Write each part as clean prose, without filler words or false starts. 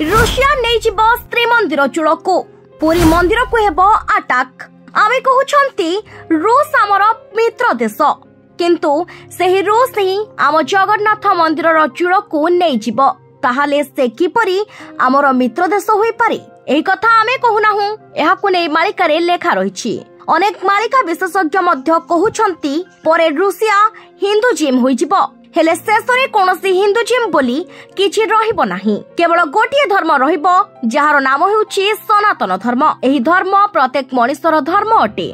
Russia ନେଇଯିବ ଶ୍ରୀମନ୍ଦିର ଚୂଳକୁ, ପୁରୀ ମନ୍ଦିର को हेब अटैक। आमे कहउछंती रूस आमर मित्र देश, किंतु सेही रूस ही आम जगन्नाथ मंदिर चूड़को नहीं जीव, ताहाले से किपरि आमर मित्र देश होई पारे? एही कथा आमे कहूनाहु, एहाकु नै मालिकारे लेखा रहिछि। अनेक मालिका विशेषज्ञ मध्य कहउछंती परे रूसिया हिंदुजिम होई जीव, हेले शेषरे कोनोसी हिंदुजिम बोली किछि रहिबो नाही। केवल गोटिए धर्म रहिबो, जहार नाम हेउछि सनातन धर्म। एही धर्म प्रत्येक मनुष्यर धर्म अटे।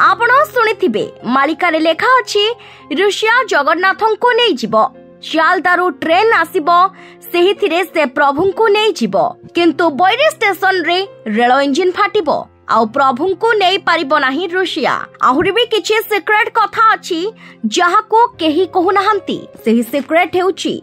आपण सुनिथिबे मालिकारे लेखा अछि रूसिया जगन्नाथंको नै जीव, शियालदारू ट्रेन आसीबो, सेहिथिरे से प्रभुंकु नै जीव, किंतु बैरी स्टेशन रे रेल इंजिन फाटिबो, आउ प्रभुंकु नै पारिबो नाही रूसिया। आहुरी भी किछि सिक्रेट कथा अछि जहाको केही कहू नाहंती। सेही सिक्रेट हेउछि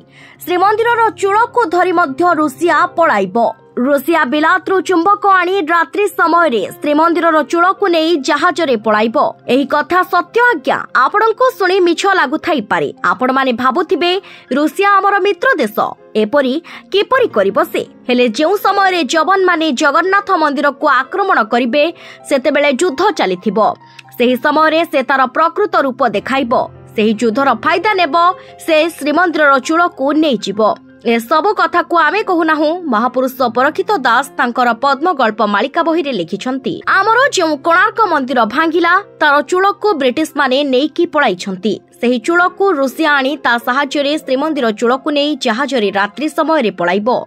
श्रीमंदिरर चूड़को धरि मध्य रूसिया पळाइबो। रूसिया बिलातरू चुंबक आनी रात्रि समय रे श्रीमंदिरर चूड़को नै जहाजरे पळाइबो। एही कथा सत्य आज्ञा आपणको सुनी मिछ लागु थाई पारे। आपण माने भाबुथिबे रूसिया हमर मित्र देश, एपरी किपरि करिबो से? हेले जेउ समय रे जवान माने जगन्नाथ मंदिर को आक्रमण करिबे, सेतेबेले युद्ध चलिथिबो। सेही समय रे से तार प्रकृत रूप देखाइबो। सेही युद्धर फायदा नेबो, से श्रीमंदिरर चूड़को नै जीवो। ए सब कथा को आमे कहूनाहु महापुरुष परखित दास तांकर पद्म गल्प मालिका बही रे लिखिछंती। आमर जेउ कोणार्क मंदिर भांगिला, तार चूड़को ब्रिटिश माने नेकी पळाइछंती। सेही चूड़को रूसिया आनी ता सहायरे श्रीमंदिर चूड़को नै जहाजरे रात्रि समय रे पळाइबो।